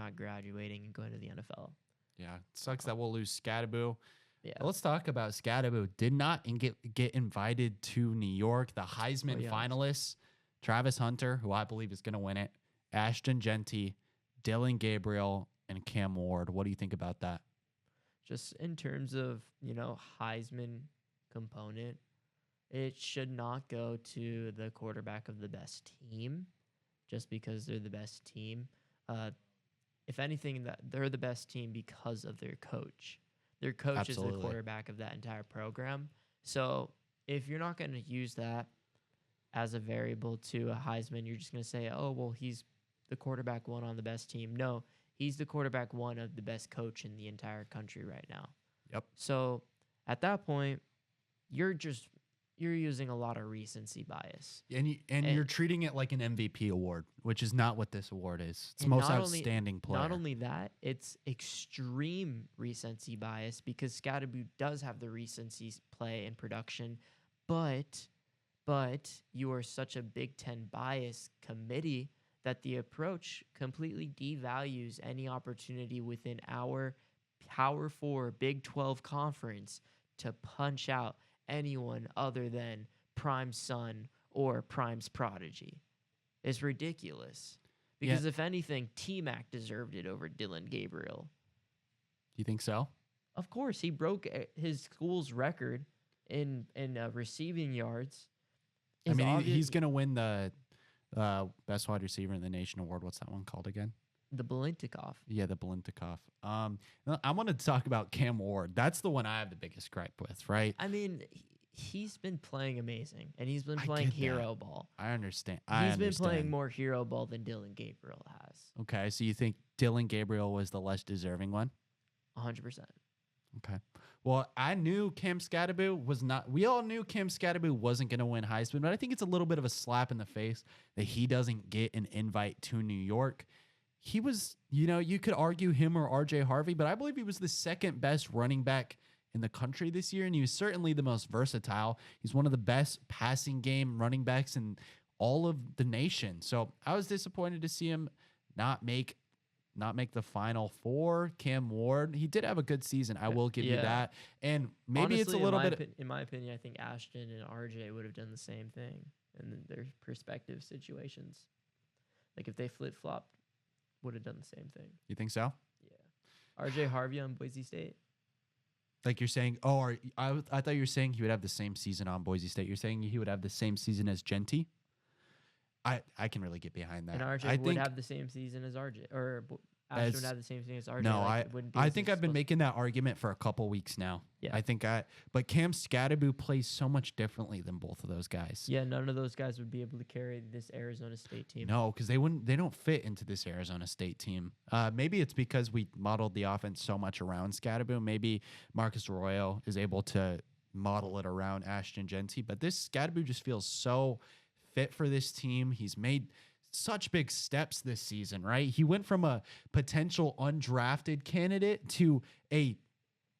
not graduating and going to the NFL. Yeah, it sucks that we'll lose Skattebo. Yeah. Let's talk about Skattebo. Did not get invited to New York. The Heisman finalists, Travis Hunter, who I believe is going to win it, Ashton Genty, Dylan Gabriel, and Cam Ward. What do you think about that? Just in terms of, Heisman component, it should not go to the quarterback of the best team just because they're the best team. If anything, that they're the best team because of their coach. Their coach is the quarterback of that entire program. So if you're not going to use that as a variable to a Heisman, you're just going to say, oh, well, he's the quarterback one on the best team. No, he's the quarterback one of the best coach in the entire country right now. Yep. So at that point, you're using a lot of recency bias. And you're treating it like an MVP award, which is not what this award is. It's most outstanding player. Not only that, it's extreme recency bias because Skattebo does have the recency play and production, but you are such a Big Ten bias committee that the approach completely devalues any opportunity within our Power 4 Big 12 conference to punch out anyone other than Prime's son or Prime's prodigy. It's ridiculous. Because if anything, T-Mac deserved it over Dylan Gabriel. You think so? Of course. He broke his school's record in receiving yards. He's going to win the best wide receiver in the nation award. What's that one called again? The Balintikoff. Yeah, the Balintikoff. I want to talk about Cam Ward. That's the one I have the biggest gripe with, right? I mean, he's been playing amazing, and he's been playing hero ball. I understand. He's been playing more hero ball than Dylan Gabriel has. Okay, so you think Dylan Gabriel was the less deserving one? 100%. Okay. Well, I knew Cam Skattebo was not. We all knew Cam Skattebo wasn't going to win Heisman, but I think it's a little bit of a slap in the face that he doesn't get an invite to New York. He was, you could argue him or RJ Harvey, but I believe he was the second best running back in the country this year, and he was certainly the most versatile. He's one of the best passing game running backs in all of the nation. So I was disappointed to see him not make the Final Four. Cam Ward, he did have a good season. I will give you that. And maybe honestly, it's a little bit. In my opinion, I think Ashton and RJ would have done the same thing in their respective situations. Like if they flip-flopped, would have done the same thing. You think so? Yeah. RJ Harvey on Boise State. Like you're saying, I thought you were saying he would have the same season on Boise State. You're saying he would have the same season as Genty? I can really get behind that. And RJ would have the same season as RJ, or Ashton would have the same season as RJ. No, I think I've been making that argument for a couple weeks now. Yeah. But Cam Skattebo plays so much differently than both of those guys. Yeah, none of those guys would be able to carry this Arizona State team. No, because they don't fit into this Arizona State team. Maybe it's because we modeled the offense so much around Skattebo. Maybe Marcus Arroyo is able to model it around Ashton Genty. But this Skattebo just feels so fit for this team. He's made such big steps this season, right? He went from a potential undrafted candidate to a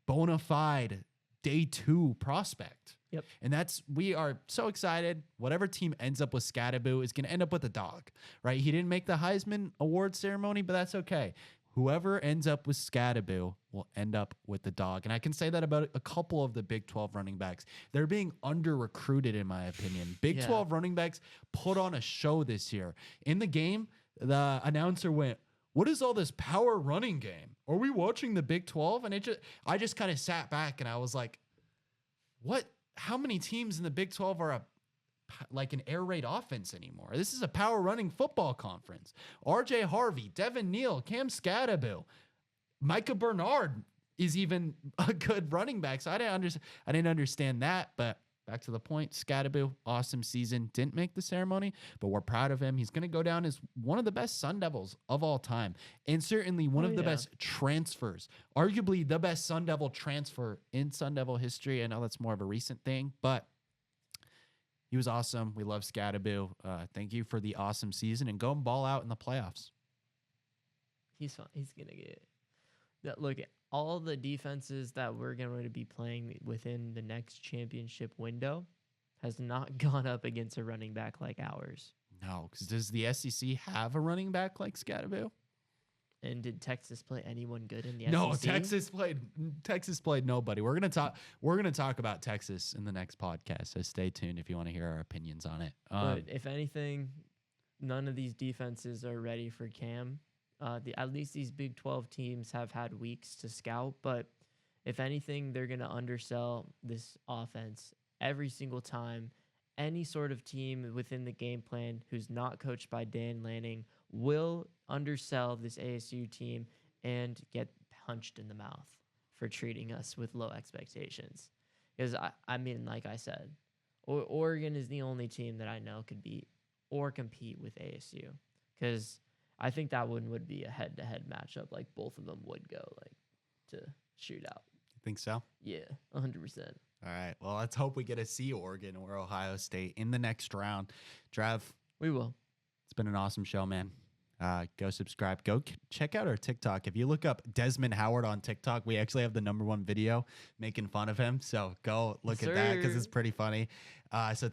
bona fide day 2 prospect. Yep. And we are so excited. Whatever team ends up with Skattebo is going to end up with a dog, right? He didn't make the Heisman Award ceremony, but that's okay. Whoever ends up with Skattebo will end up with the dog. And I can say that about a couple of the Big 12 running backs. They're being under-recruited, in my opinion. Big 12 running backs put on a show this year. In the game, the announcer went, "What is all this power running game? Are we watching the Big 12?" And I just kind of sat back and I was like, what? How many teams in the Big 12 are like an air raid offense anymore? This is a power running football conference. RJ Harvey, Devin Neal, Cam Skattebo, Micah Bernard is even a good running back. So I didn't understand that, but back to the point, Skattebo, awesome season. Didn't make the ceremony, but we're proud of him. He's going to go down as one of the best Sun Devils of all time, and certainly one of the best transfers, arguably the best Sun Devil transfer in Sun Devil history. I know that's more of a recent thing, but he was awesome. We love Skattebo. Thank you for the awesome season, and go and ball out in the playoffs. He's fine. He's going to get that. Look, all the defenses that we're going to be playing within the next championship window has not gone up against a running back like ours. No, because does the SEC have a running back like Skattebo? And did Texas play anyone good in the No, SEC? Texas played nobody. We're gonna talk about Texas in the next podcast. So stay tuned if you want to hear our opinions on it. But if anything, none of these defenses are ready for Cam. At least these Big 12 teams have had weeks to scout, but if anything, they're going to undersell this offense every single time. Any sort of team within the game plan who's not coached by Dan Lanning will undersell this ASU team and get punched in the mouth for treating us with low expectations. Because, I mean, like I said, Oregon is the only team that I know could beat or compete with ASU. Because I think that one would be a head-to-head matchup. Like, both of them would go, like, to shootout. Think so? Yeah, 100%. All right. Well, let's hope we get to see Oregon or Ohio State in the next round. Trev, We will. it's been an awesome show, man. Go subscribe. Go check out our TikTok. If you look up Desmond Howard on TikTok, we actually have the #1 video making fun of him. So go look at that because it's pretty funny. So